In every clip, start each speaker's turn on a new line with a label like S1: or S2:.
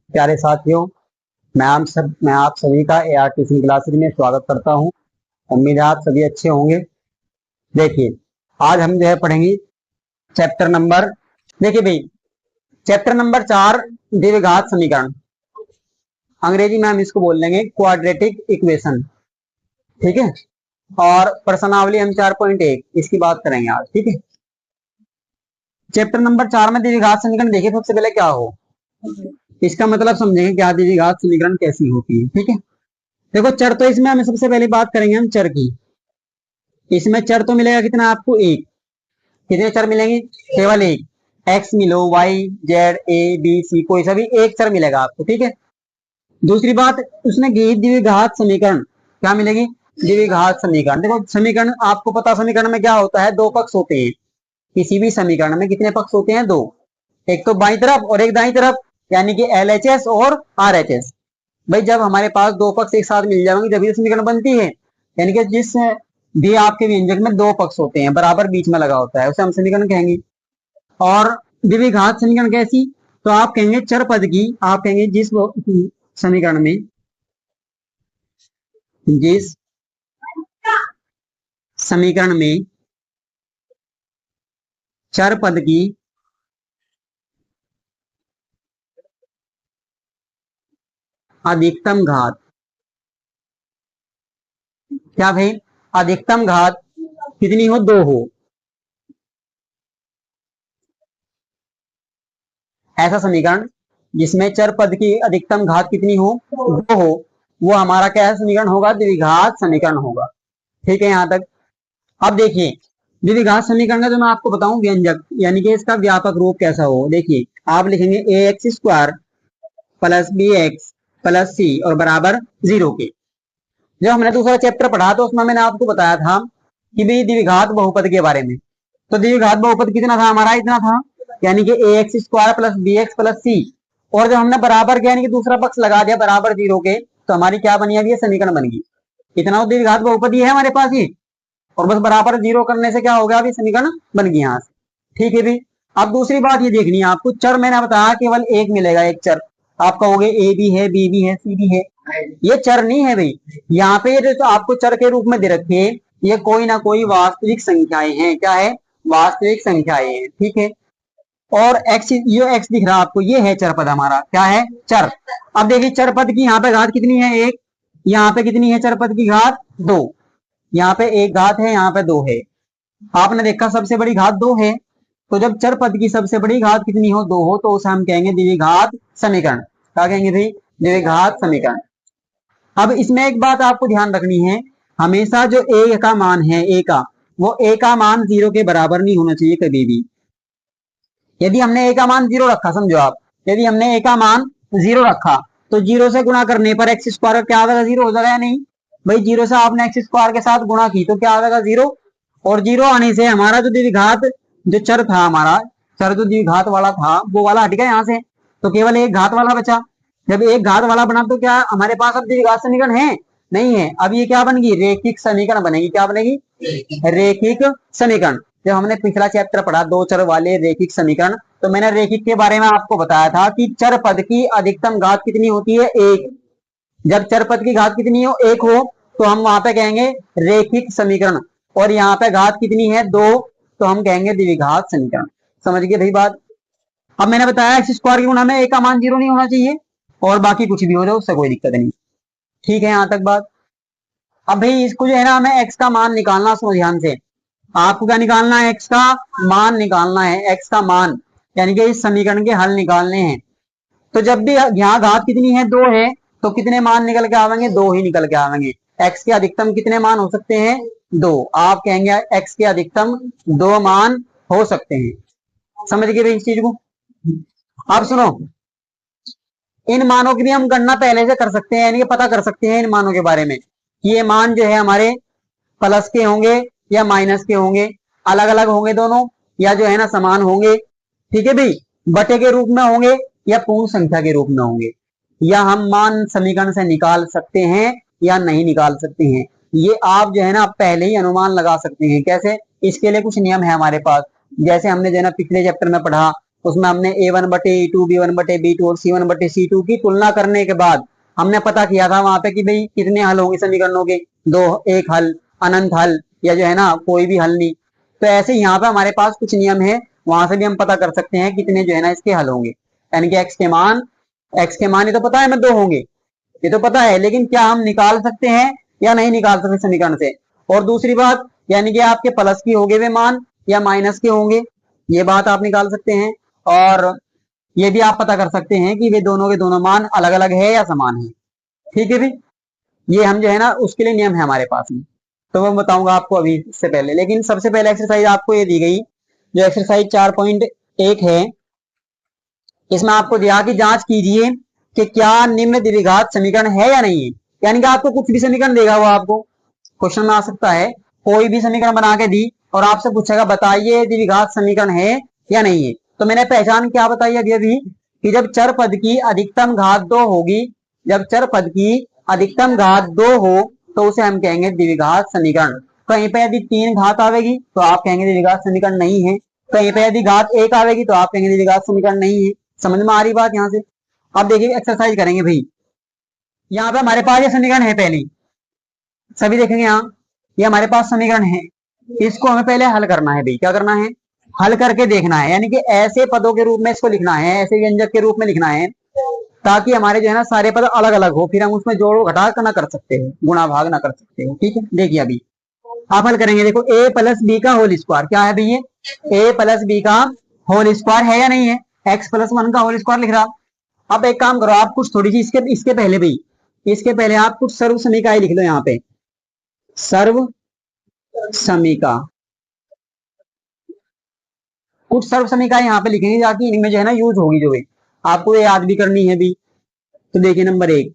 S1: प्यारे साथियों, मैं आप सभी का AR ट्यूशन क्लासेस में स्वागत करता हूं। उम्मीद है आप सभी अच्छे होंगे। देखिए, आज हम जो है पढ़ेंगे चैप्टर नंबर, देखिए भाई, चैप्टर नंबर 4 द्विघात समीकरण। अंग्रेजी में हम इसको बोल लेंगे क्वाड्रेटिक इक्वेशन। ठीक है, और प्रश्नावली हम 4.1 इसकी बात करेंगे आज। ठीक है, चैप्टर नंबर 4 में द्विघात समीकरण। देखिए, सबसे पहले क्या हो, इसका मतलब समझेंगे क्या द्विघात समीकरण कैसी होती है। ठीक है, देखो चर, तो इसमें हम सबसे पहले बात करेंगे हम चर की। इसमें चर तो मिलेगा कितना आपको, एक। कितने चर मिलेंगे, केवल एक। एक्स मिलो, Y Z A B C, कोई सा भी एक चर मिलेगा आपको। ठीक है, दूसरी बात, उसने द्विघात समीकरण क्या मिलेगी, द्विघात समीकरण। देखो समीकरण आपको पता, समीकरण में क्या होता है, दो पक्ष होते हैं। किसी भी समीकरण में कितने पक्ष होते हैं, दो। एक तो बाईं तरफ और एक दाईं तरफ, यानी कि LHS और RHS। भाई जब हमारे पास दो पक्ष एक साथ मिल जाएंगे जब ये समीकरण बनती है। यानी कि जिस भी आपके व्यंजक में दो पक्ष होते हैं, बराबर बीच में लगा होता है, उसे हम समीकरण कहेंगे। और द्विघात समीकरण कैसी, तो आप कहेंगे चर पद की, आप कहेंगे जिस समीकरण में, जिस समीकरण में चर पद की अधिकतम घात, क्या भाई, अधिकतम घात कितनी हो, दो हो। ऐसा समीकरण जिसमें चर पद की अधिकतम घात कितनी हो, दो हो, वो हमारा क्या समीकरण होगा, द्विघात समीकरण होगा। ठीक है, यहां तक। अब देखिए, द्विघात समीकरण का जो मैं आपको बताऊं व्यंजक, यानी कि इसका व्यापक रूप कैसा हो। देखिए, आप लिखेंगे ax² plus bx plus c और बराबर 0 के। जब हमने दूसरा चैप्टर पढ़ा तो उसमें मैंने आपको बताया था कि भाई द्विघात बहुपद के बारे में। तो द्विघात बहुपद कितना था हमारा, इतना था, यानी कि ax² plus bx plus c। और जब हमने बराबर किया, यानी कि दूसरा पक्ष लगा दिया बराबर 0 के, तो हमारी क्या बनी, अभी ये समीकरण बन गई। इतना द्विघात बहुपदी है हमारे पास ही, और बस बराबर 0 करने से क्या हो गया, अभी समीकरण बन गई यहाँ से। ठीक है भी। अब दूसरी बात ये देखनी है आपको, चर मैंने बताया केवल एक मिलेगा, एक चर। आप कहोगे ए भी है, बी भी है, सी भी है, ये चर नहीं है भाई। यहाँ पे जो तो आपको चर के रूप में दे रखे हैं, ये कोई ना कोई वास्तविक संख्याएं हैं। क्या है, वास्तविक संख्याएं हैं। ठीक है, और एक्स, ये एक्स दिख रहा है आपको, ये है चर पद हमारा, क्या है, चर। अब देखिए चर पद की यहाँ पे घात कितनी है, एक। यहाँ पे कितनी है चर पद की घात, दो। यहाँ पे एक घात है, यहाँ पे दो है। आपने देखा सबसे बड़ी घात दो है, तो जब चर पद की सबसे बड़ी घात कितनी हो, दो हो, तो उसे हम कहेंगे द्विघात समीकरण। क्या कहेंगे भाई, द्विघात समीकरण। अब इसमें एक बात आपको ध्यान रखनी है, हमेशा जो ए का मान है, ए का, वो ए का मान 0 के बराबर नहीं होना चाहिए कभी भी। यदि हमने ए का मान 0 रखा, समझो आप, यदि हमने ए का मान 0 रखा, तो 0 से गुणा करने पर x² क्या आ जाएगा, 0 हो जाएगा या नहीं। भाई 0 से आपने x² के साथ गुणा की तो क्या आ जाएगा, 0। और 0 आने से हमारा जो द्विघात, जो चर था हमारा, चर जो द्विघात वाला था वो वाला हट गया यहाँ से, तो केवल एक घात वाला बचा। जब एक घात वाला बना तो क्या हमारे पास अब द्विघात समीकरण है, नहीं है। अब ये क्या बनेगी, रेखिक समीकरण बनेगी। क्या बनेगी, रेखिक समीकरण। जब हमने पिछला चैप्टर पढ़ा दो चर वाले रेखिक समीकरण, तो मैंने रेखिक के बारे में आपको बताया था कि चर पद की अधिकतम घात कितनी होती है, एक। जब चर पद की घात कितनी हो, एक हो, तो हम वहां पे कहेंगे रेखिक समीकरण। और यहाँ पे घात कितनी है, दो, तो हम कहेंगे द्विघात समीकरण। समझ गए भाई बात। अब मैंने बताया x² की गुणा में a का मान 0 नहीं होना चाहिए, और बाकी कुछ भी हो जाए उससे कोई दिक्कत नहीं। ठीक है, यहां तक बात। अब भाई इसको जो है ना, हमें x का मान निकालना, सुनो ध्यान से। आपको क्या निकालना है, x का मान निकालना है, x का मान, यानी कि इस समीकरण के हल निकालने हैं। तो जब भी यहाँ घात कितनी है, दो है, तो कितने मान निकल के आवेंगे, दो ही निकल के आवेंगे। x के अधिकतम कितने मान हो सकते हैं, दो। आप कहेंगे x के अधिकतम दो मान हो सकते हैं। समझ गए भाई इस चीज को। आप सुनो, इन मानों की भी हम गणना पहले से कर सकते हैं, यानी कि पता कर सकते हैं इन मानों के बारे में कि ये मान जो है हमारे प्लस के होंगे या माइनस के होंगे, अलग अलग होंगे दोनों, या जो है ना समान होंगे। ठीक है भाई, बटे के रूप में होंगे या पूर्ण संख्या के रूप में होंगे, या हम मान समीकरण से निकाल सकते हैं या नहीं निकाल सकते हैं। ये आप जो है ना पहले ही अनुमान लगा सकते हैं। कैसे, इसके लिए कुछ नियम है हमारे पास। जैसे हमने जो है ना पिछले चैप्टर में पढ़ा उसमें हमने A1/A2, B1/B2 और C1/C2 की तुलना करने के बाद हमने पता किया था वहां पे कि भाई कितने हल होंगे समीकरणों के, दो, एक हल, अनंत हल, या जो है ना कोई भी हल नहीं। तो ऐसे यहाँ पे हमारे पास कुछ नियम है, वहां से भी हम पता कर सकते हैं कितने जो है ना इसके हल होंगे। यानी कि एक्स के मान ये तो पता है हमें दो होंगे, ये तो पता है, लेकिन क्या हम निकाल सकते हैं या नहीं निकाल सकते समीकरण से। और दूसरी बात, यानी कि आपके प्लस की होंगे वे मान या माइनस के होंगे, ये बात आप निकाल सकते हैं। और ये भी आप पता कर सकते हैं कि वे दोनों के दोनों मान अलग अलग है या समान है। ठीक है भी, ये हम जो है ना उसके लिए नियम है हमारे पास में, तो वो बताऊंगा आपको अभी इससे पहले। लेकिन सबसे पहले एक्सरसाइज आपको ये दी गई, जो एक्सरसाइज 4.1 है, इसमें आपको दिया कि जांच कीजिए कि क्या निम्न द्विघात समीकरण है या नहीं है। यानी कि आपको कुछ भी समीकरण देगा, वो आपको क्वेश्चन में आ सकता है, कोई भी समीकरण बना के दी और आपसे पूछेगा बताइए द्विघात समीकरण है या नहीं है। तो मैंने पहचान क्या बताई अभी अभी, कि जब चर पद की अधिकतम घात दो होगी, जब चर पद की अधिकतम घात दो हो तो उसे हम कहेंगे द्विघात समीकरण। कहीं पे यदि तीन घात आवेगी तो आप कहेंगे द्विघात समीकरण नहीं है, कहीं पे यदि घात एक आवेगी तो आप कहेंगे द्विघात समीकरण नहीं है। समझ में आ रही बात यहाँ से। अब देखिए एक्सरसाइज करेंगे भाई, यहाँ पे हमारे पास ये समीकरण है, पहले सभी देखेंगे यहाँ, ये हमारे पास समीकरण है, इसको हमें पहले हल करना है भाई। क्या करना है, हल करके देखना है, यानी कि ऐसे पदों के रूप में इसको लिखना है, ऐसे व्यंजक के रूप में लिखना है, ताकि हमारे जो है ना सारे पद अलग अलग हो, फिर हम उसमें जोड़ घटा ना कर सकते हो, गुणा भाग ना कर सकते हो। ठीक है, देखिए अभी आप हल करेंगे, देखो A+B का होल स्क्वायर क्या है भैया, A+B का होल स्क्वायर है या नहीं है, x+1 का होल स्क्वायर लिख रहा। अब एक काम करो, आप कुछ थोड़ी सी इसके इसके पहले भाई, इसके पहले आप कुछ सर्व समीकरण लिख लो यहाँ पे, सर्व समीका, कुछ सर्व समीका यहाँ पे लिखेंगे जाके, इनमें जो है ना यूज होगी, जो है आपको ये याद भी करनी है भी। तो देखिए नंबर 1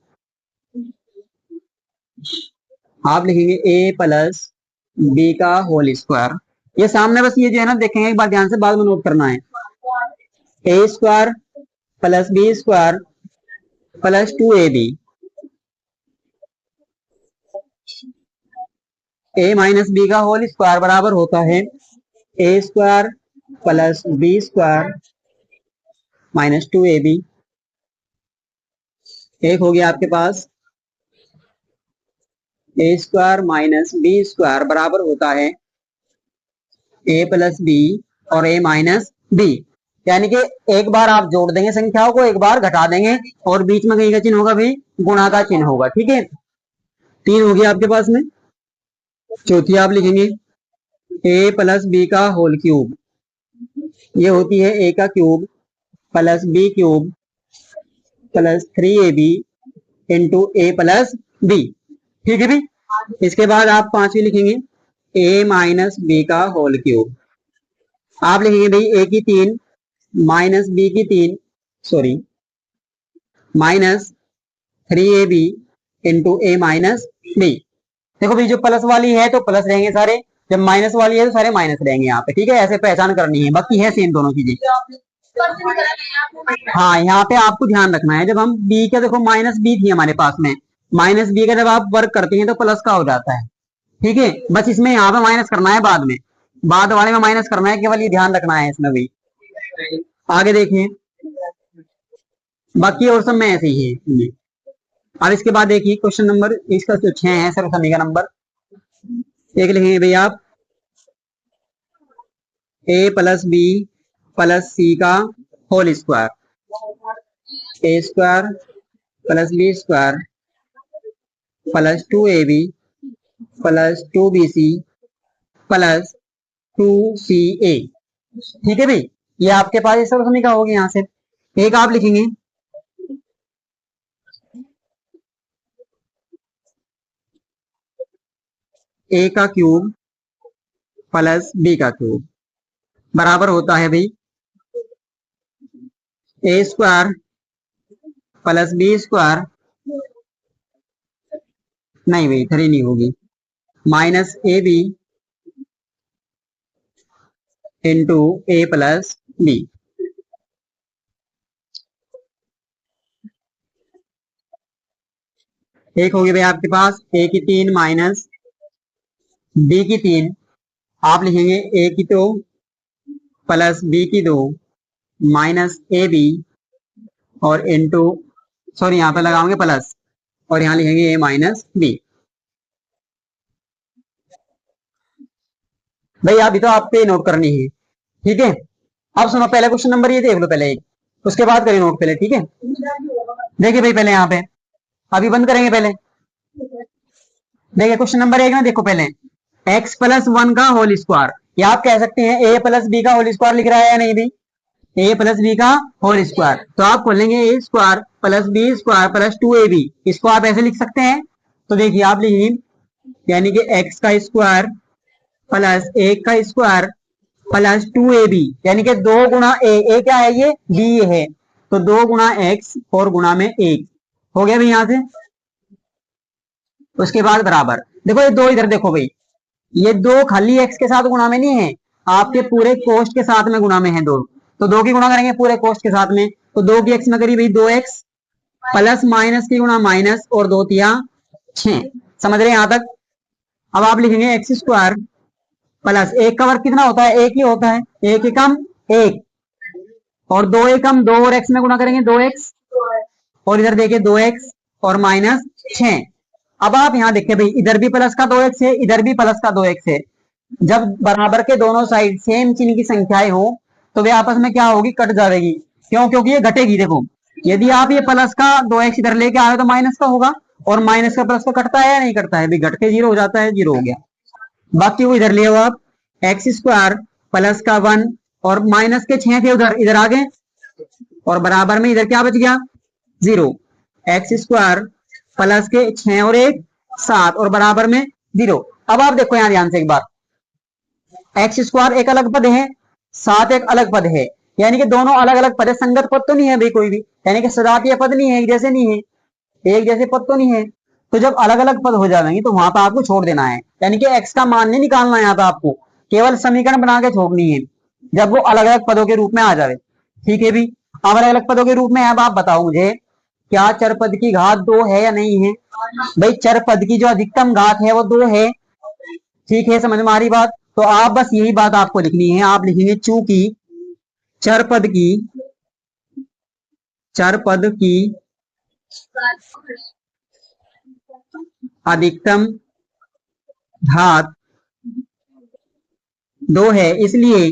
S1: आप लिखेंगे A+B का होल स्क्वायर, ये सामने बस ये जो है ना देखेंगे एक बार ध्यान से, बाद में नोट करना है, A² + B² + 2AB, A-B का होल स्क्वायर बराबर होता है A² + B² -2AB। एक हो गया आपके पास A² - B² बराबर होता है A+B और A-B। यानी कि एक बार आप जोड़ देंगे संख्याओं को, एक बार घटा देंगे, और बीच में कहीं का चिन्ह होगा भाई, गुणा का चिन्ह होगा। ठीक है, 3 हो गया आपके पास में। चौथी आप लिखेंगे A+B का होल क्यूब, ये होती है A का क्यूब + B³ + 3AB × A+B। ठीक है भाई, इसके बाद आप पांचवी लिखेंगे A-B का होल क्यूब, आप लिखेंगे भाई A की 3 -B की 3, सॉरी -3AB × A-B। देखो भाई जो प्लस वाली है तो प्लस रहेंगे सारे, जब माइनस वाली है तो सारे माइनस रहेंगे यहाँ पे। ठीक है, ऐसे पहचान करनी है, बाकी है सेम दोनों चीजें। हाँ, यहाँ पे आपको ध्यान रखना है, जब हम बी का देखो -B थी हमारे पास में, -B का जब आप वर्क करते हैं तो प्लस का हो जाता है। ठीक है, बस इसमें यहाँ पे माइनस करना है, बाद में बाद वाले में माइनस करना है, केवल ये ध्यान रखना है इसमें भी। आगे देखिए, बाकी और सब में ऐसे ही है। अब इसके बाद देखिए क्वेश्चन नंबर इसका जो 6 है, सर्व समीकरण नंबर 1 लिखेंगे भैया आप A+B + C का whole square, A² + B² + 2AB + 2BC + 2CA। ठीक है भाई, ये आपके पास ये सर्व समीकरण होगी। यहाँ से एक आप लिखेंगे A का क्यूब + B का क्यूब बराबर होता है भाई A² + B², नहीं भाई 3 नहीं होगी, -AB × A+B। एक होगी भाई आपके पास A की 3 -B की 3, आप लिखेंगे A की 2 + B की 2 माइनस ए बी और इंटू, सॉरी यहाँ पे लगाओगे प्लस, और यहाँ लिखेंगे ए माइनस बी। भाई अभी तो आपको नोट करनी है, ठीक है। अब सुनो, पहले क्वेश्चन नंबर ये देख लो पहले एक, उसके बाद करिए नोट पहले, ठीक है। देखिए भाई पहले यहाँ पे, अभी बंद करेंगे पहले। देखिए क्वेश्चन नंबर एक ना, देखो पहले, एक्स प्लस वन का होल स्क्वायर, या आप कह सकते हैं ए प्लस बी का होल स्क्वायर लिख रहा है या नहीं भाई, ए प्लस बी का होल स्क्वायर, तो आप खोलेंगे A square plus B square plus two A B, इसको आप ऐसे लिख सकते हैं। तो देखिए आप लिखिए, यानी कि एक्स का स्क्वायर प्लस एक का square plus two A B, यानी कि दो गुना ए क्या है, ये बी है, तो दो गुना एक्स और गुना में एक, हो गया भाई यहां से। उसके बाद बराबर, देखो ये दो इधर देखो भाई, ये दो खाली एक्स के साथ गुणा में नहीं है, आपके पूरे कोष्ट के साथ में गुणा में है दो, तो दो की गुणा करेंगे पूरे कोष्ट के साथ में, तो दो की एक्स में करी भाई दो एक्स प्लस माइनस की गुणा माइनस और दो तिया 6, समझ रहे हैं यहां तक। अब आप लिखेंगे एक्स स्क्वायर प्लस एक का वर्ग कितना होता है, एक ही होता है, एक एकम एक, और दो एकम दो, और एक्स में गुणा करेंगे दो एक्स, और इधर देखिए दो एक्स और माइनस 6। अब आप यहाँ देखिए भाई, इधर भी प्लस का दो एक्स है, इधर भी प्लस का दो एक्स है, जब बराबर के दोनों साइड सेम चिन्ह की संख्याएं हो तो वे आपस में क्या होगी, कट जाएगी, क्यों, क्योंकि ये घटेगी। देखो यदि आप ये प्लस का दो एक्स इधर लेके आए तो माइनस का होगा, और माइनस का प्लस का कटता है या नहीं कटता है, भी घट के जीरो हो जाता है, जीरो हो गया। बाकी वो इधर ले आओ आप, एक्स स्क्वायर प्लस का वन और माइनस के 6 थे उधर, इधर आ गए, और बराबर में इधर क्या बच गया, जीरो, एक्स स्क्वायर प्लस के 6 और एक 7 और बराबर में जीरो। अब आप देखो यहां ध्यान से एक बार, एक्स स्क्वायर एक अलग पद है, 7 एक अलग पद है, यानी कि दोनों अलग अलग पद है, संगत पद तो नहीं है भाई कोई भी, यानी कि सजातीय पद नहीं है, एक जैसे नहीं है, एक जैसे पद तो नहीं है। तो जब अलग अलग पद हो जाएंगे तो वहां पर आपको छोड़ देना है, यानी कि एक्स का मान नहीं निकालना है यहाँ पे आपको, केवल समीकरण बना के छोड़नी है, जब वो अलग अलग पदों के रूप में आ जाए, ठीक है भी। अब अलग अलग पदों के रूप में, अब आप बताओ मुझे, क्या चर पद की घात दो है या नहीं है, भाई चर पद की जो अधिकतम घात है वो दो है, ठीक है, समझ में आ रही बात। तो आप बस यही बात आपको लिखनी है, आप लिखेंगे चूंकि चर पद की, चर पद की अधिकतम घात दो है, इसलिए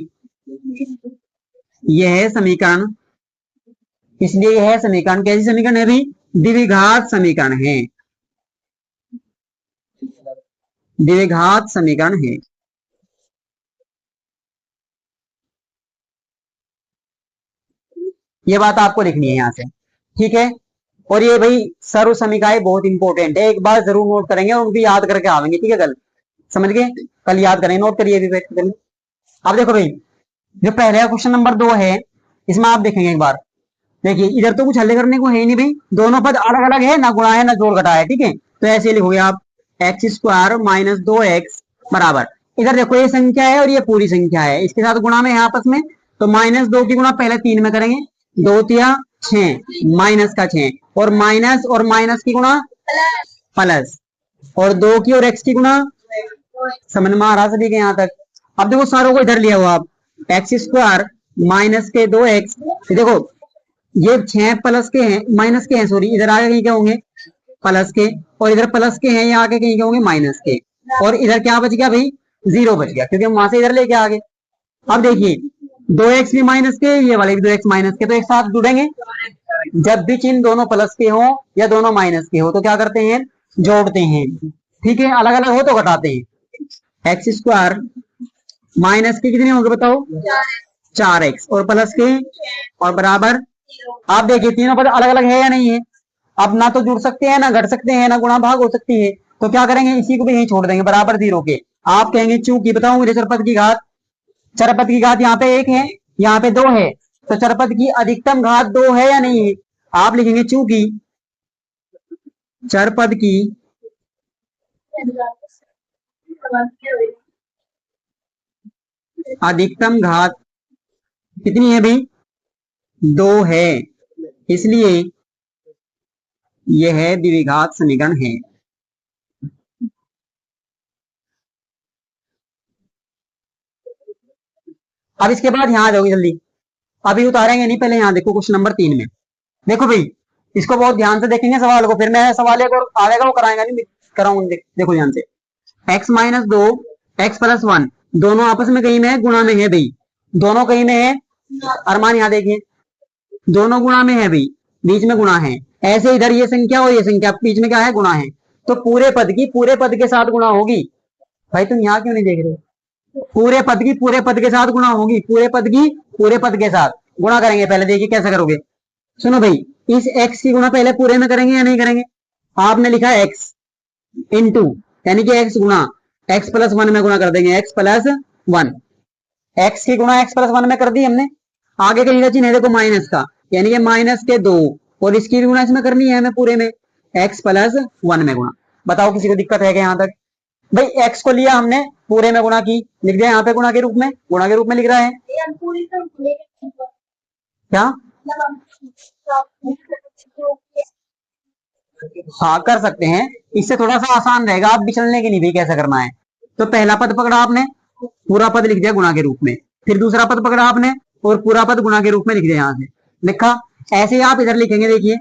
S1: यह समीकरण, इसलिए यह समीकरण कैसी समीकरण है भाई, द्विघात समीकरण है, द्विघात समीकरण है। ये बात आपको लिखनी है यहां से, ठीक है। और ये भाई सर्व समीकरण बहुत इंपॉर्टेंट है, एक बार जरूर नोट करेंगे और उनकी याद करके आवेंगे, ठीक है, कल समझ गए, कल याद करेंगे, नोट करिए अभी बैठ के। अब देखो भाई, जो पहले क्वेश्चन नंबर 2 है, इसमें आप देखेंगे एक बार, देखिए इधर तो कुछ हल करने को है ही नहीं भाई, दोनों पद अलग अलग है, ना गुणा है ना जोड़ घटा है, ठीक है, तो ऐसे लिखोगे आप, एक्स स्क्वायर माइनस दो एक्स बराबर, इधर देखो ये संख्या है और ये पूरी संख्या है, इसके साथ गुणा में है आपस में, तो माइनस दो की गुणा पहले 3 में करेंगे, दो तिया 6 माइनस का 6, और माइनस की गुणा प्लस, और दो की और एक्स की गुणा, समझ में आ रहा सभी के यहाँ तक। अब देखो सारों को इधर लिया हुआ आप, एक्स स्क्वायर माइनस के दो एक्स, देखो ये 6 प्लस के हैं, माइनस के हैं, सॉरी, इधर आगे कहीं के होंगे प्लस के, और इधर प्लस के हैं, ये आगे कहीं के होंगे माइनस के, और इधर क्या बच गया भाई, जीरो बच गया, क्योंकि हम वहां से इधर लेके आ गए। अब देखिए दो एक्स भी माइनस के, ये वाले भी दो एक्स माइनस के, तो एक साथ जुड़ेंगे, जब भी चिन्ह दोनों प्लस के हो या दोनों माइनस के हो तो क्या करते हैं, जोड़ते हैं, ठीक है, अलग अलग हो तो घटाते हैं। एक्स स्क्वायर माइनस के कितने होंगे बताओ, 4x, और प्लस के, और बराबर, आप देखिए तीनों पद अलग अलग है या नहीं है, अब ना तो जुड़ सकते हैं ना घट सकते हैं ना गुणा भाग हो सकती है, तो क्या करेंगे, इसी को भी यहीं छोड़ देंगे बराबर जीरो के। आप कहेंगे चूंकि, बताओ मुझे, चरपद की घात, चरपद की घात यहाँ पे एक है, यहाँ पे दो है, तो चरपद की अधिकतम घात दो है या नहीं है, आप लिखेंगे चूंकि चरपद की अधिकतम घात कितनी है भाई, दो है, इसलिए यह द्विघात समीकरण है। अब इसके बाद यहां आ जाओगे जल्दी, अभी उतारेंगे नहीं, पहले यहाँ देखो क्वेश्चन नंबर 3 में। देखो भाई, इसको बहुत ध्यान से देखेंगे सवाल को, फिर मैं सवाल एक और आएगा वो कराएगा नहीं, कराऊंगा। देखो ध्यान से, x माइनस 2 x प्लस 1 दोनों आपस में कहीं में है, गुणा में है भाई, दोनों कहीं में है। अरमान यहाँ देखिए, दोनों गुणा में है भाई, बीच में गुणा है। ऐसे इधर ये संख्या और ये संख्या बीच में क्या है, गुणा है। तो पूरे पद की पूरे पद के साथ गुणा होगी। भाई तुम यहाँ क्यों नहीं देख रहे हो? पूरे पद की पूरे पद के साथ गुणा होगी, पूरे पद की पूरे पद के साथ गुणा करेंगे। पहले देखिए कैसे करोगे, सुनो भाई, इस x की गुणा पहले पूरे में करेंगे या नहीं करेंगे? आपने लिखा x इंटू, यानी कि x गुणा x प्लस 1 में गुणा कर देंगे, x प्लस 1, x की गुणा x प्लस 1 में कर दी हमने। आगे का चिन्ह है देखो माइनस का, यानी कि माइनस के 2, और इसकी भी गुणा इसमें करनी है हमें पूरे में, x प्लस 1 में गुणा। बताओ किसी को दिक्कत है क्या यहाँ तक? भाई x को लिया हमने, पूरे में गुणा की, लिख दिया यहाँ पे गुणा के रूप में, गुणा के रूप में लिख रहा है क्या? हाँ कर सकते हैं, इससे थोड़ा सा आसान रहेगा, आप बिचलने की नहीं भाई कैसे करना है। तो पहला पद पकड़ा आपने, पूरा पद लिख दिया गुणा के रूप में, फिर दूसरा पद पकड़ा आपने और पूरा पद गुणा के रूप में लिख दिया, यहाँ से लिखा। ऐसे ही आप इधर लिखेंगे, देखिए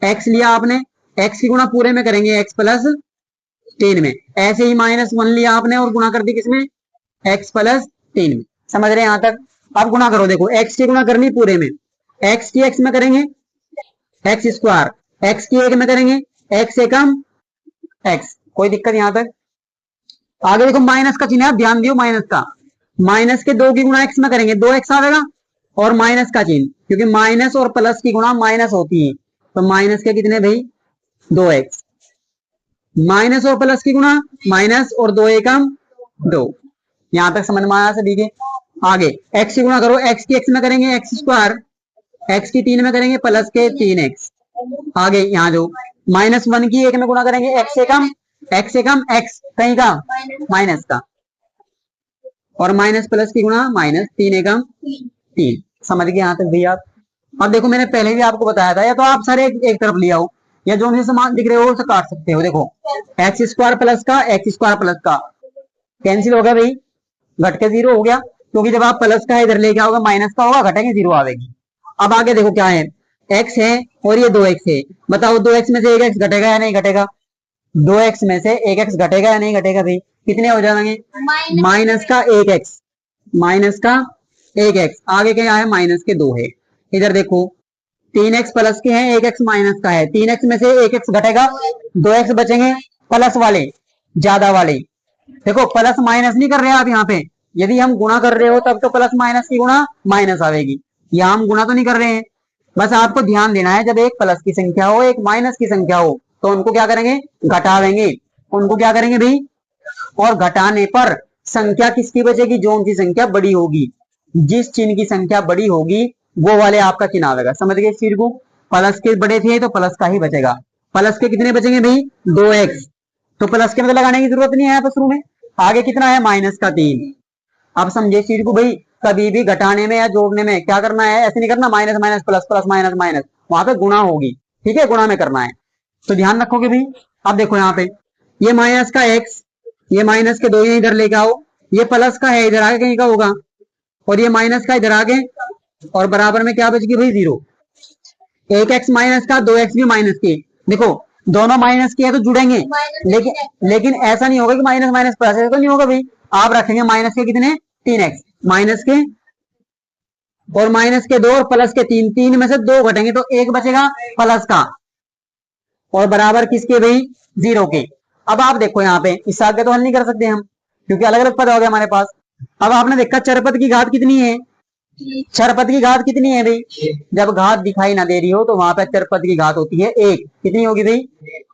S1: x लिया आपने, x की गुणा पूरे में करेंगे x प्लस 3 में, ऐसे ही माइनस 1 लिया आपने और गुणा कर दी किसमें, x प्लस 3 में। समझ रहे हैं यहाँ तक? अब गुणा करो, देखो x की गुणा करनी पूरे में, x की x में करेंगे एक्स स्क्वायर, एक्स की 1 में करेंगे x से कम x। कोई दिक्कत यहाँ तक? आगे देखो माइनस का चिन्ह है, ध्यान दियो माइनस का, माइनस के 2 की गुणा x में करेंगे 2x आएगा, और माइनस का चिन्ह, क्योंकि माइनस और प्लस की गुणा माइनस होती है, तो माइनस के कितने भाई 2x, माइनस और प्लस की गुणा माइनस और 2 एकम 2। यहां तक समझ में आया सभी के? आगे x की गुणा करो, x की x में करेंगे एक्स स्क्वायर, x की 3 में करेंगे प्लस के 3x। आगे यहाँ जो माइनस 1 की 1 में गुणा करेंगे x से कम x कहीं का माइनस का, और माइनस प्लस की गुणा माइनस 3 एकम 3। समझ गए यहाँ तक भैया? अब देखो मैंने पहले भी आपको बताया था, या तो आप सारे एक तरफ ले आओ, या जो भी समान दिख रहे हो उसे काट सकते हो। देखो एक्स स्क्वायर प्लस का एक्स स्क्वायर प्लस का कैंसिल हो गया भाई, घट के 0 हो गया, क्योंकि जब आप प्लस का इधर लेके आओगे माइनस का होगा, घटेंगे 0 आवेगी। अब आगे देखो क्या है, x है और ये 2x है, बताओ 2x में से 1x घटेगा या नहीं घटेगा? 2x में से 1x घटेगा या नहीं घटेगा भाई? कितने हो जाएंगे? माइनस का 1x, माइनस का 1x, आगे क्या है माइनस के 2 है। इधर देखो 3x प्लस के हैं, 1x माइनस का है, 3x में से 1x घटेगा, 2x बचेंगे प्लस वाले, ज्यादा वाले। देखो प्लस माइनस नहीं कर रहे आप यहाँ पे, यदि हम गुणा कर रहे हो तब तो प्लस माइनस की गुणा माइनस आवेगी, यहाँ हम गुणा तो नहीं कर रहे हैं। बस आपको ध्यान देना है, जब एक प्लस की संख्या हो एक माइनस की संख्या हो तो उनको क्या करेंगे, घटावेंगे। उनको क्या करेंगे भाई, और घटाने पर संख्या किसकी बचेगी, जो सी संख्या बड़ी होगी, जिस चिन्ह की संख्या बड़ी होगी वो वाले आपका चिन्ह आवेगा। समझ गए इस चीज को? प्लस के बड़े थे तो प्लस का ही बचेगा। प्लस के कितने बचेंगे भाई 2x, तो प्लस के मतलब लगाने की जरूरत नहीं है यहाँ पर शुरू में। आगे कितना है माइनस का 3। अब समझे इस चीज को भाई, कभी भी घटाने में या जोड़ने में क्या करना है, ऐसे नहीं करना minus minus plus plus minus minus, वहां पे गुणा होगी, ठीक है, गुणा में करना है, तो ध्यान रखोगे भाई। अब देखो यहाँ पे ये माइनस का x, ये माइनस के 2 इधर लेके आओ, ये प्लस का है इधर आगे कहीं का होगा, और ये माइनस का इधर आगे, और बराबर में क्या बच गई भाई 0। 1x माइनस का 2x भी माइनस के, देखो दोनों माइनस के है तो जुड़ेंगे, लेकिन ऐसा नहीं होगा कि माइनस माइनस प्लस, ऐसा तो नहीं होगा भाई। आप रखेंगे माइनस के कितने 3x, माइनस के और माइनस के 2 और प्लस के 3, 3 में से 2 घटेंगे तो 1 बचेगा प्लस का, और बराबर किसके भाई 0 के। अब आप देखो यहाँ पे इस आगे तो हल नहीं कर सकते हम, क्योंकि अलग अलग पद हो गए हमारे पास। अब आपने देखा चरपद की घात कितनी है, चरपद की घात कितनी है भाई, जब घात दिखाई ना दे रही हो तो वहां पर चरपद की घात होती है 1, कितनी होगी भाई,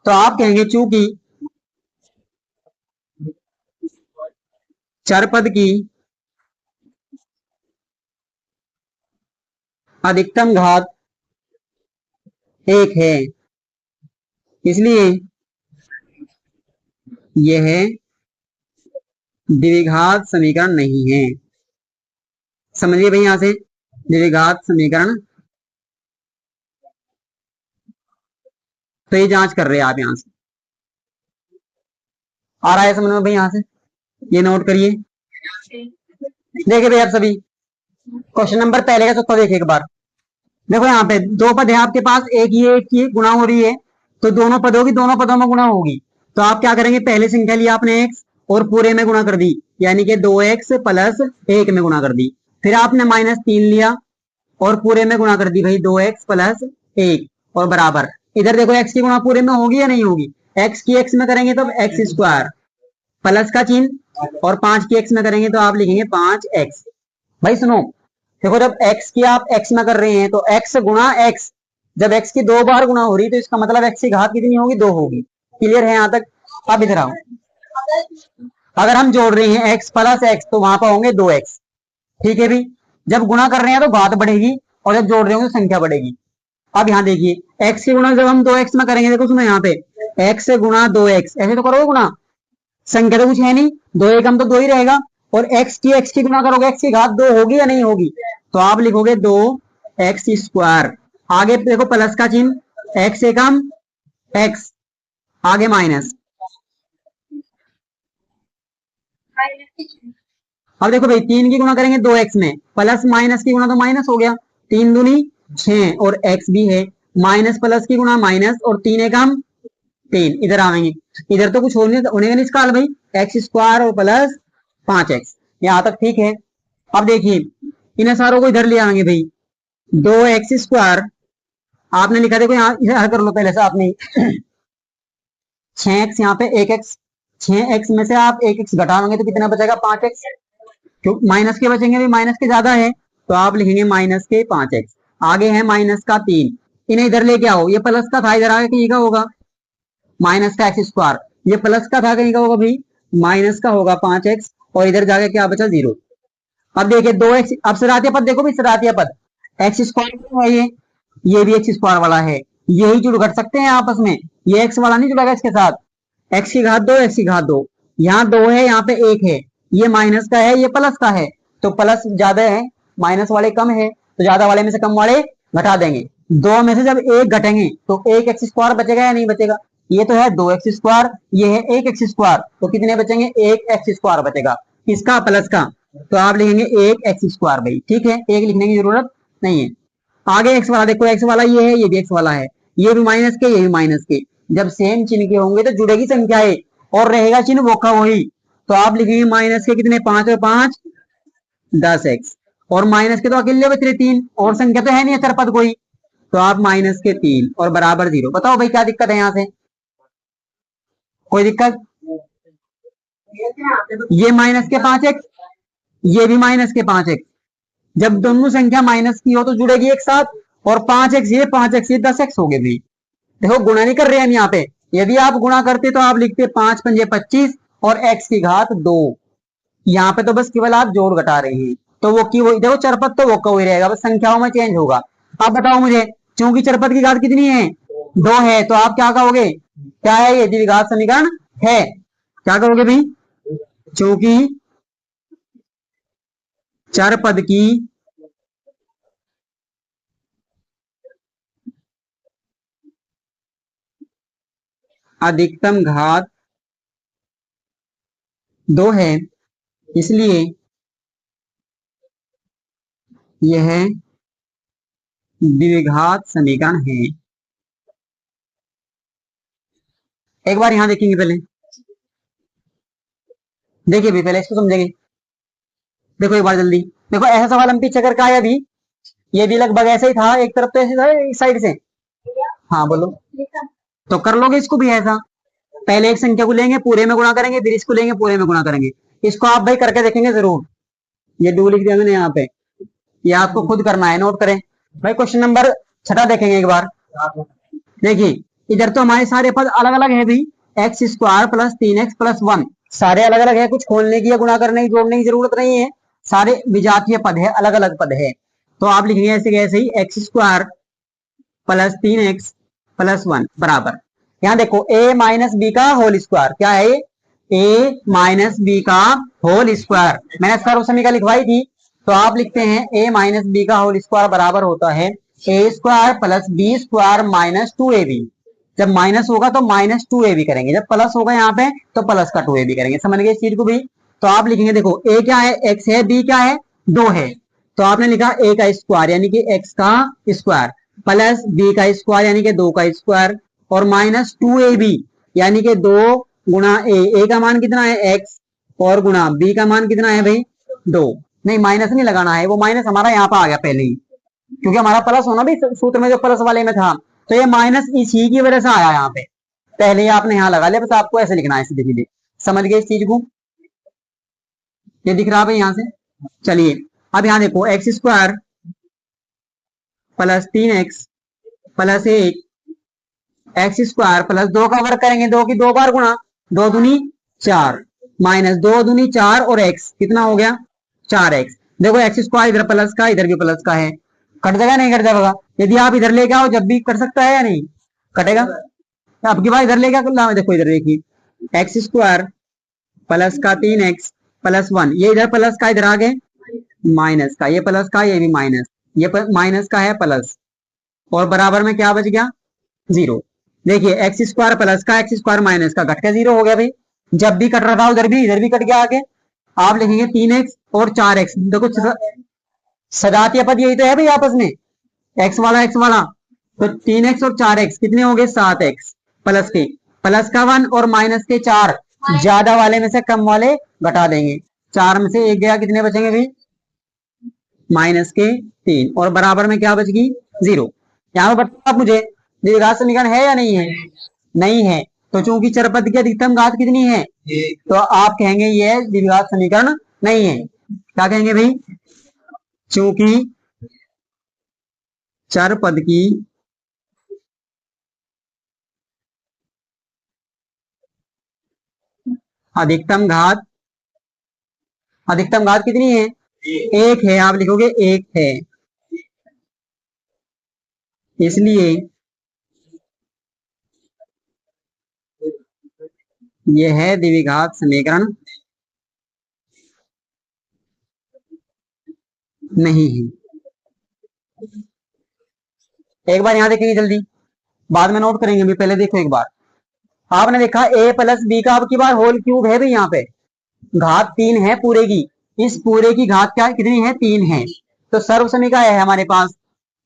S1: तो आप कहेंगे चूंकि चरपद की अधिकतम घात 1 है, इसलिए यह द्विघात समीकरण नहीं है। समझिए भाई यहां से द्विघात समीकरण, तो ये जांच कर रहे हैं आप, यहां से आ रहा है समझ में भाई, यहां से ये नोट करिए। देखिए भाई आप सभी, क्वेश्चन नंबर पहले का चौथा देखिए एक बार। देखो यहाँ पे दो पद है आपके पास, एक ही गुणा हो रही है, तो दोनों पदों की दोनों पदों में गुणा होगी। तो आप क्या करेंगे, पहले संख्या लिया आपने एक्स और पूरे में गुणा कर दी, यानी कि 2x प्लस 1 में गुणा कर दी। फिर आपने -3 लिया और पूरे में गुणा कर दी भाई 2x प्लस 1 और बराबर। इधर देखो x की गुणा पूरे में होगी या नहीं होगी, x की x में करेंगे तो एक्स स्क्वायर प्लस का चिन्ह, और 5 की x में करेंगे तो आप लिखेंगे 5x। भाई सुनो, देखो जब x की आप x में कर रहे हैं तो x गुणा x, जब x की 2 बार गुणा हो रही तो इसका मतलब x की घात कितनी होगी, 2 होगी। क्लियर है यहाँ तक? अब इधर आओ, अगर हम जोड़ रहे हैं x प्लस x तो वहां पर होंगे 2x। ठीक है भी, जब गुणा कर रहे हैं तो घात बढ़ेगी और जब जोड़ रहे होंगे तो संख्या बढ़ेगी। अब यहाँ देखिए x की गुणा जब हम 2x में करेंगे, देखो सुनो यहाँ पे x गुणा 2x, ऐसे तो करोगे गुणा, संख्या तो कुछ है नहीं, 2 एकम तो 2 ही रहेगा, और x की गुणा करोगे x की घात 2 होगी या नहीं होगी, तो आप लिखोगे 2x स्क्वायर। आगे देखो प्लस का चिन्ह, x एकम x, आगे माइनस। अब देखो भाई 3 की गुणा करेंगे 2x में, प्लस माइनस की गुणा तो माइनस हो गया, 3 दूनी 6 और x भी है, माइनस प्लस की गुणा माइनस और 3 एकम 3। इधर आवेंगे, इधर तो कुछ होने का निष्काल भाई, एक्स स्क्वायर और प्लस 5x, यहाँ तक ठीक है। अब देखिए इन सारों को इधर ले आएंगे भाई, 2x स्क्वायर आपने लिखा, देखो यहाँ हल कर लो पहले से आपने 6x, यहाँ पे 1x, 6x में से आप 1x घटाओगे तो कितना बचेगा, 5x, क्यों माइनस के बचेंगे भी, माइनस के ज्यादा है तो आप लिखेंगे माइनस के 5x। आगे है माइनस का 3, इन्हें इधर लेके आओ, ये प्लस का था इधर आगे कहीं का होगा माइनस का एक्स स्क्वायर, ये प्लस का था कहीं का होगा भाई माइनस का होगा 5x, और इधर जाके क्या बचा 0। अब देखिए 2x, अब सजातीय पद देखो भाई, सजातीय पद एक्स स्क्वायर है, ये भी एक्स स्क्वायर वाला है, यही जुड़ घट सकते हैं आपस में, ये एक्स वाला नहीं जुड़ेगा इसके साथ, एक्स की घात 2 एक्स की घात 2, यहाँ 2 है यहाँ पे 1 है, ये माइनस का है ये प्लस का है, तो प्लस ज्यादा है माइनस वाले कम है, तो ज्यादा वाले में से कम वाले घटा देंगे, दो में से जब एक घटेंगे तो एक एक्स स्क्वायर बचेगा या नहीं बचेगा, ये तो है 2x स्क्वायर, ये है 1x स्क्वायर, तो कितने बचेंगे, 1x स्क्वायर बचेगा, किसका, प्लस का, तो आप लिखेंगे 1x स्क्वायर भाई। ठीक है, एक लिखने की जरूरत नहीं है। आगे x वाला देखो, x वाला ये है, ये भी x वाला है, ये भी माइनस के ये भी माइनस के, जब सेम चिन्ह के होंगे तो जुड़ेगी संख्याएं और रहेगा चिन्ह वो का वही, तो आप लिखेंगे माइनस के कितने, 5 और 5 10x, और माइनस के तो अकेले बच रहे 3, और संख्या तो है नहीं अचर पद कोई, तो आप माइनस के 3 और बराबर 0। बताओ भाई क्या दिक्कत है यहाँ से, कोई दिक्कत, ये माइनस के 5x, ये भी माइनस के 5x, जब दोनों संख्या माइनस की हो तो जुड़ेगी एक साथ, और 5x ये 5x ये 10x हो गए भी। देखो गुणा नहीं कर रहे हैं हम यहाँ पे, यदि आप गुणा करते तो आप लिखते 5 पंजे 25 और x की घात 2, यहाँ पे तो बस केवल आप जोड़ घटा रहे हैं, तो वो की वही, देखो चरपद तो वो का वही रहेगा, बस संख्याओं में चेंज होगा। आप बताओ मुझे, चूंकि चरपद की घात कितनी है, 2 है, तो आप क्या कहोगे, क्या है ये, द्विघात समीकरण है, क्या करोगे भाई, चूंकि चर पद की अधिकतम घात 2 है, इसलिए यह द्विघात समीकरण है। एक बार यहां देखेंगे पहले, देखिए भी पहले इसको समझेंगे। देखो एक बार जल्दी देखो, ऐसा सवाल हम पीछे करके आए अभी, ये भी लगभग ऐसा ही था, एक तरफ तो ऐसे था एक साइड से, हाँ बोलो, तो कर लोगे इसको भी ऐसा, पहले एक संख्या को लेंगे पूरे में गुणा करेंगे, फिर इसको लेंगे पूरे में गुणा करेंगे, इसको आप भाई करके देखेंगे जरूर, ये डू लिख दिया मैंने यहाँ पे, ये आपको खुद करना है, नोट करें भाई। क्वेश्चन नंबर 6 देखेंगे एक बार, देखिए इधर तो हमारे सारे पद अलग अलग है भाई, x square plus 3x plus 1, सारे अलग अलग है, कुछ खोलने की या गुणा करने की जोड़ने की जरूरत नहीं है, सारे विजातीय पद है, अलग अलग पद है, तो आप लिखेंगे ऐसे कैसे ही, x square plus 3x plus 1 बराबर, यहाँ देखो a माइनस बी का होल स्क्वायर, क्या है a माइनस बी का होल स्क्वायर, मैंने सर्व समीकरण लिखवाई थी, तो आप लिखते हैं a माइनस बी का होल स्क्वायर बराबर होता है a square plus B square minus 2ab, जब माइनस होगा तो माइनस 2ab करेंगे, जब प्लस होगा यहाँ पे तो प्लस का 2ab करेंगे, समझ गए इस चीज को भी। तो आप लिखेंगे देखो a क्या है, x है, b क्या है 2 है, तो आपने लिखा ए का स्क्वायर यानी कि एक्स का स्क्वायर प्लस बी का स्क्वायर यानी कि 2 का स्क्वायर और माइनस 2ab यानी कि 2 गुणा ए का मान कितना है एक्स और गुणा बी का मान कितना है भाई 2। नहीं माइनस नहीं लगाना है, वो माइनस हमारा यहाँ पे आ गया पहले ही, क्योंकि हमारा प्लस होना भी सूत्र में जो प्लस वाले में था, तो ये माइनस इसी की वजह से आया यहाँ पे, पहले ही आपने यहाँ लगा लिया, बस आपको ऐसे लिखना है सीधे सीधे। समझ गए इस चीज को? ये दिख रहा है यहाँ से। चलिए अब यहाँ देखो x square plus 3x plus 1 x square plus 2 का वर्ग करेंगे, 2 की 2 बार गुणा, 2 दूनी 4 माइनस 2 दूनी 4 और x कितना हो गया 4x। देखो एक्स स्क्वायर इधर प्लस का इधर भी प्लस का है, कट जाएगा नहीं कट जाएगा? यदि आप इधर लेके आओ जब भी कर सकता है या नहीं कटेगा? अब की बार इधर लेके आओ, देखो इधर देखिए एक्स स्क्वायर प्लस का 3x प्लस 1, ये इधर प्लस का इधर आ गए माइनस का, ये प्लस का ये भी माइनस, ये माइनस का है प्लस और बराबर में क्या बच गया 0। देखिए एक्स स्क्वायर प्लस का एक्स स्क्वायर माइनस का घट के 0 हो गया भाई, जब भी कट रहा था उधर भी इधर भी कट गया आगे। आप लिखेंगे 3x और 4x, देखो सजातीय पद यही तो है भाई आपस में, x वाला, तो 3x और 4x कितने हो गए 7x प्लस के, प्लस का 1 और माइनस के 4, ज्यादा वाले में से कम वाले घटा देंगे, 4 में से 1 गया, कितने बचेंगे भाई माइनस के 3 और बराबर में क्या बच गई 0। यहाँ पर बताओ आप मुझे द्विघात समीकरण है या नहीं है? नहीं है, तो चूंकि चरपद की अधिकतम घात कितनी है तो आप कहेंगे ये द्विघात समीकरण नहीं है। क्या कहेंगे भाई? चूंकि चरपद की अधिकतम घात कितनी है? 1 है, आप लिखोगे 1 है, इसलिए यह है द्विघात समीकरण नहीं है। एक बार यहां देखेंगे जल्दी, बाद में नोट करेंगे, भी पहले देखो एक बार। आपने देखा a प्लस बी का अब की बार होल क्यूब है भाई, यहाँ पे घात 3 है पूरे की, इस पूरे की घात क्या कितनी है 3 है, तो सर्व समीकरण है हमारे पास।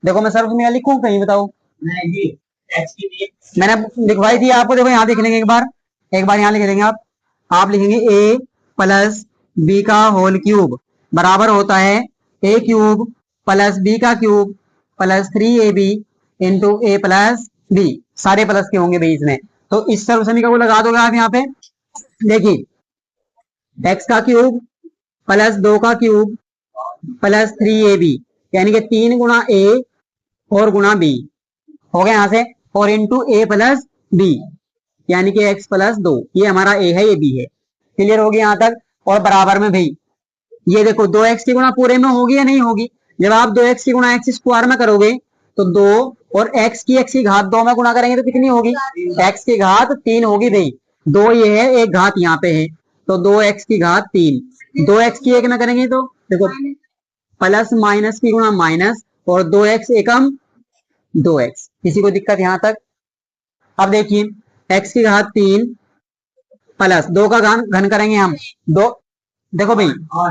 S1: देखो मैं सर्व समीकरण लिखूं कहीं बताओ? मैंने लिखवाई थी आपको, देखो यहाँ देख लेंगे एक बार यहाँ लिख लेंगे आप लिखेंगे a प्लस बी का होल क्यूब बराबर होता है a क्यूब प्लस बी का क्यूब प्लस 3ab इंटू ए प्लस बी, सारे प्लस के होंगे भाई इसमें, तो इस सर्व समीकरण को लगा दोगे आप यहाँ पे। देखिए x का क्यूब प्लस 2 का क्यूब प्लस 3ab यानी कि 3 गुणा a और गुणा b हो गया यहाँ से, और इंटू ए प्लस बी यानी कि x प्लस 2, ये हमारा a है ये b है। क्लियर होगी यहाँ तक? और बराबर में भाई ये देखो 2x की गुणा पूरे में होगी या नहीं होगी? जब आप 2x की गुणा x स्क्वायर में करोगे तो 2 और x की घात 2 में गुणा करेंगे तो कितनी होगी? x की घात 3 होगी भाई, 2 ये है एक घात यहाँ पे है, तो 2x की घात 3, 2x की 1 में करेंगे तो देखो प्लस माइनस की गुणा माइनस और 2x एकम 2x। किसी को दिक्कत यहाँ तक? अब देखिए x की घात 3 प्लस 2 का घन करेंगे हम 2, देखो भाई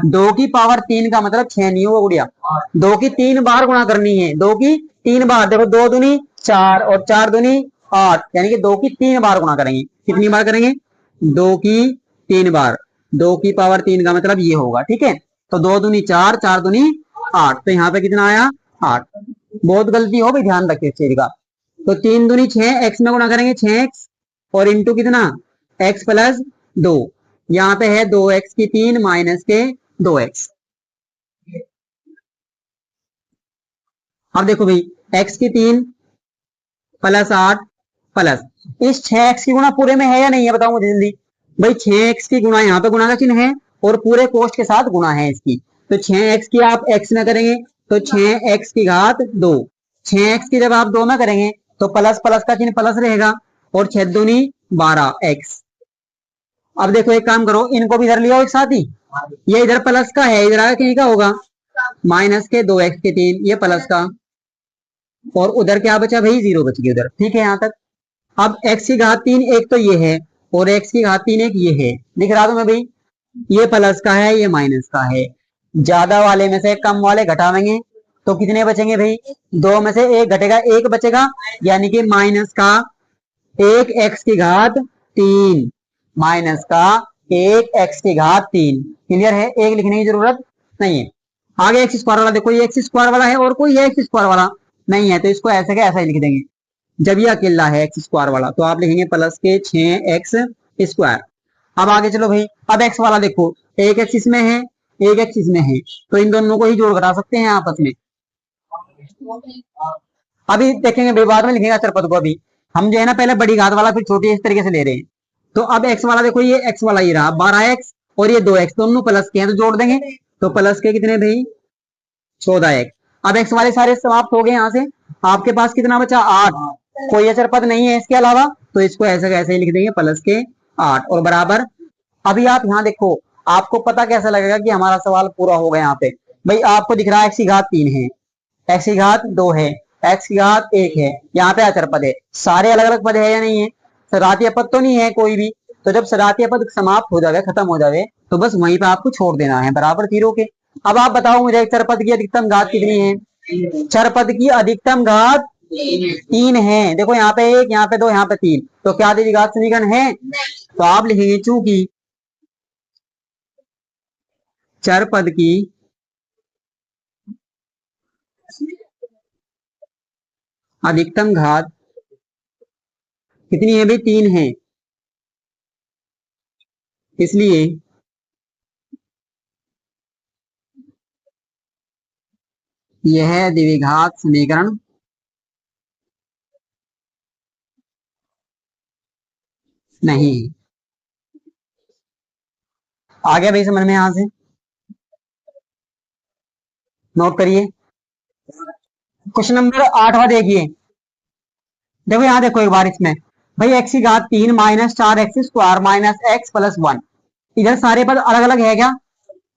S1: 2 की पावर 3 का मतलब 6 नहीं होगा गुड़िया, 2 की 3 बार गुणा करनी है, 2 की 3 बार, देखो 2 दूनी 4 और 4 दूनी 8 यानी कि 2 की 3 बार गुणा करेंगे। कितनी बार करेंगे? 2 की 3 बार, 2 की पावर 3 का मतलब ये होगा, ठीक है? तो 2 दूनी 4, 4 दूनी 8, तो यहाँ पे कितना आया 8। बहुत गलती हो भाई, ध्यान रखिए इस चीज का। तो 3 दूनी 6, x में गुणा करेंगे 6x और इंटू कितना x प्लस 2, यहाँ पे है 2x की 3 माइनस के 2x। अब देखो भाई x की 3 प्लस 8 प्लस इस 6x की गुणा पूरे में है या नहीं है बताओ मुझे जल्दी भाई। 6x की गुणा, यहाँ पे गुणा का चिन्ह है और पूरे कोष्ठ के साथ गुणा है इसकी, तो 6x की आप x में करेंगे तो 6x की घात 2, 6x की जब आप 2 में करेंगे तो प्लस प्लस का चिन्ह प्लस रहेगा और 6 दूनी 12x। अब देखो एक काम करो, इनको भी इधर लिया एक साथ ही, ये इधर प्लस का है, इधर आगे कहीं का होगा माइनस के 2x के 3, ये प्लस का, और उधर क्या बचा भाई 0 बच गया उधर, ठीक है यहाँ तक। अब x की घात 3 एक तो ये है और x की घात 3 एक ये है, दिख रहा तुम्हें भाई? ये प्लस का है ये माइनस का है, ज्यादा वाले में से कम वाले घटावेंगे तो कितने बचेंगे भाई, दो में से एक घटेगा, एक बचेगा, यानी कि माइनस का एक एक्स की घात तीन, माइनस का एक एक्स की घात तीन। क्लियर है, एक लिखने की जरूरत नहीं है। आगे एक्स स्क्वायर वाला देखो, ये एक्स स्क्वायर वाला है और कोई है एक्स स्क्वायर वाला नहीं है, तो इसको ऐसे का ऐसा ही लिख देंगे। जब ये अकेला है एक्स स्क्वायर वाला तो आप लिखेंगे प्लस के 6x स्क्वायर। अब आगे चलो भाई, अब एक्स वाला देखो, एक एक्स इसमें है, एक एक्स इसमें है, तो इन दोनों को ही जोड़ घटा सकते हैं आपस में। अभी देखेंगे भाई, बाद में लिखेंगे अचर पद को। अभी हम जो है ना पहले बड़ी घात वाला फिर छोटी इस तरीके से ले रहे हैं। तो अब एक्स वाला देखो, ये एक्स वाला ही रहा 12x और ये 2x, दोनों प्लस के हैं तो जोड़ देंगे, तो प्लस के कितने भाई 14x। अब एक्स वाले सारे समाप्त हो गए यहाँ से, आपके पास कितना बचा 8, कोई अचर पद नहीं है इसके अलावा, तो इसको ऐसे कैसे ही लिख देंगे प्लस के 8 और बराबर। अभी आप यहाँ देखो, आपको पता कैसा लगेगा कि हमारा सवाल पूरा हो गया। यहाँ पे भाई आपको दिख रहा है एक्स की घात 3 है, एक्स की घात 2 है, एक्स की घात 1 है, यहाँ पे अचर पद है। सारे अलग अलग पद है या नहीं है, सजातीय पद तो नहीं है कोई भी। तो जब सजातीय पद समाप्त हो जाए, खत्म हो जाए, तो बस वहीं पे आपको छोड़ देना है बराबर 0 के। अब आप बताओ मुझे चर पद की अधिकतम घात कितनी है। चर पद की अधिकतम घात 3 है। देखो यहाँ पे 1, यहाँ पे 2, यहाँ पे 3, तो क्या द्विघात समीकरण है, तो आप लिखेंगे चूंकि चर पद की अधिकतम घात कितनी है भाई, 3 है, इसलिए यह द्विघात समीकरण नहीं है। आ गया भाई समझ में, यहां से नोट करिए। क्वेश्चन नंबर 8वां देखिए, देखो यहाँ देखो एक बार इसमें, भाई एक्स की घात 3 minus 4x square minus x plus 1, इधर सारे पद अलग अलग है क्या,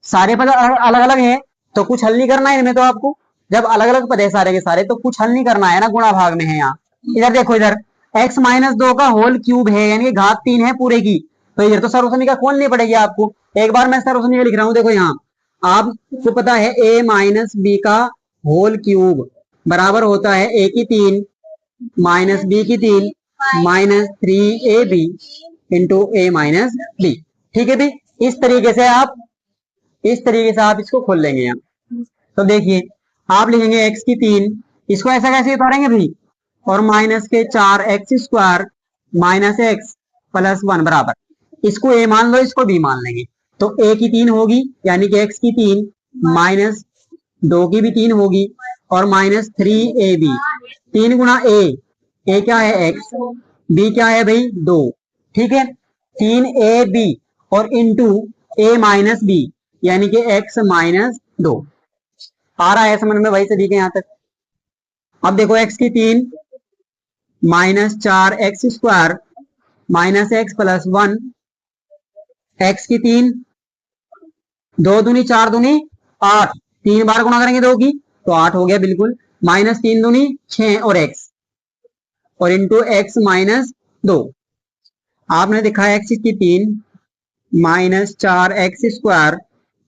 S1: सारे पद अलग अलग है, तो कुछ हल नहीं करना है इनमें। तो आपको जब अलग अलग पद है सारे के सारे, तो कुछ हल नहीं करना है ना, गुणा भाग में है यहाँ। इधर देखो, इधर x माइनस 2 का होल क्यूब है, यानी कि घात 3 है पूरे की, तो इधर तो सर्वसमीका खोलनी पड़ेगी आपको। एक बार मैं सर्वसमीका लिख रहा हूँ, देखो यहाँ आपको पता है a माइनस बी का होल क्यूब बराबर होता है a की 3 माइनस बी की 3 माइनस 3ab इंटू ए माइनस बी। ठीक है भाई, इस तरीके से आप इसको खोल लेंगे यहाँ। तो देखिए, आप लिखेंगे x की 3, इसको ऐसा कैसे उतारेंगे भाई, और माइनस के 4x square minus x plus 1 बराबर, इसको a मान लो, इसको b मान लेंगे, तो a की 3 होगी, यानी कि x की 3 माइनस 2 की भी 3 होगी और माइनस 3ab, 3 गुणा a क्या है x, b क्या है भाई 2, ठीक है, 3ab और इंटू a माइनस बी, यानी कि x माइनस 2। आ रहा है समझ में भाई सभी के यहाँ तक। अब देखो x की 3 minus 4x square minus x plus 1, x की 3 2 दूनी 4 दूनी 8, 3 बार गुणा करेंगे 2 की तो 8 हो गया बिल्कुल, माइनस 3 दूनी 6 और एक्स और इंटू एक्स माइनस 2। आपने देखा एक्स की 3 minus 4x square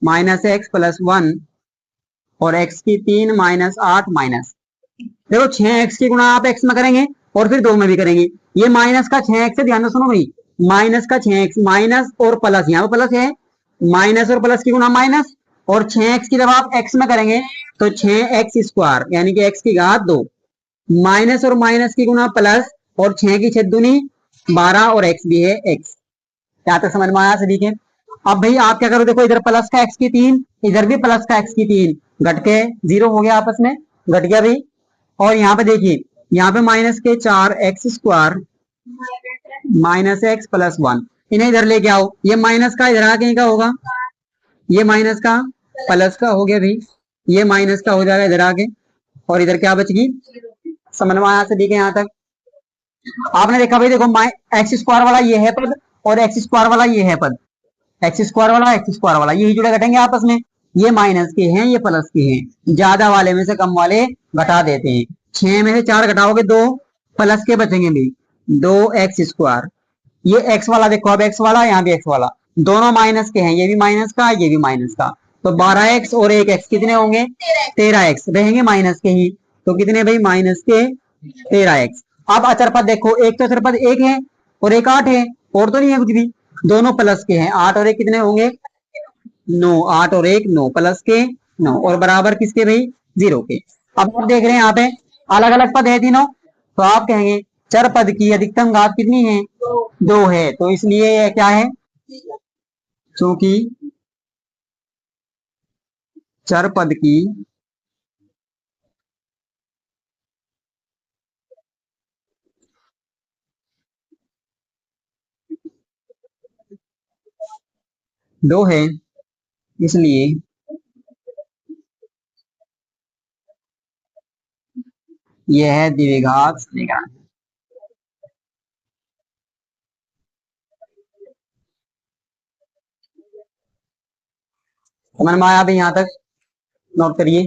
S1: minus x plus 1 और एक्स की 3 माइनस 8 माइनस, देखो 6x की गुणा आप x में करेंगे और फिर 2 में भी करेंगे। ये माइनस का 6x है, ध्यान से सुनो भाई, माइनस का 6x, माइनस और प्लस, यहाँ पर प्लस है, माइनस और प्लस की गुणा माइनस, और 6x की जब आप x में करेंगे तो 6x स्क्वायर यानी कि x की घात 2, माइनस और माइनस की गुणा प्लस, और 6 की 6 दूनी 12 और x भी है x। यहाँ तक समझ में आया सभी के। अब भाई आप क्या करो, देखो इधर प्लस का x की 3, इधर भी प्लस का x की 3, घट के 0 हो गया, आपस में घट गया भाई। और यहाँ पे देखिए, यहाँ पे माइनस के 4x square minus x plus 1, इन्हें इधर लेके आओ, ये माइनस का इधर आके का होगा, ये माइनस का प्लस का हो गया भाई, ये माइनस का हो जाएगा इधर आके, और इधर क्या बचगी, समझ में आया सभी के यहाँ तक। आपने देखा भाई, देखो एक्स स्क्वायर वाला ये है पद और एक्स स्क्वायर वाला ये है पद, एक्स स्क्वायर वाला एक्स स्क्वायर वाला यही जुड़े घटेंगे आपस में, ये माइनस के हैं ये प्लस के हैं, ज्यादा वाले में से कम वाले घटा देते हैं। 6 में से 4 घटाओगे 2 प्लस के बचेंगे भी 2x स्क्वायर, ये x वाला देखो, अब x वाला यहाँ भी x वाला, दोनों माइनस के हैं, ये भी माइनस का ये भी माइनस का, तो 12x और 1x कितने होंगे? 13x रहेंगे माइनस के ही, तो कितने भाई? माइनस के 13x। अब अचरपद देखो, एक तो अचरपद 1 है और एक 8 है, और तो नहीं है कुछ भी, दोनों प्लस के हैं। 8 और 1 कितने होंगे? 9। 8 और 1 9, प्लस के 9, और बराबर किसके भाई? 0 के। अब आप देख रहे हैं यहाँ पे अलग अलग पद है तीनों, तो आप कहेंगे चर पद की अधिकतम घात कितनी है? 2 है, तो इसलिए यह क्या है? क्योंकि चर पद की दो है, इसलिए यह है द्विघात समीकरण। समझ में आया अभी यहाँ तक? नोट करिए,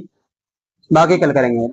S1: बाकी कल करेंगे।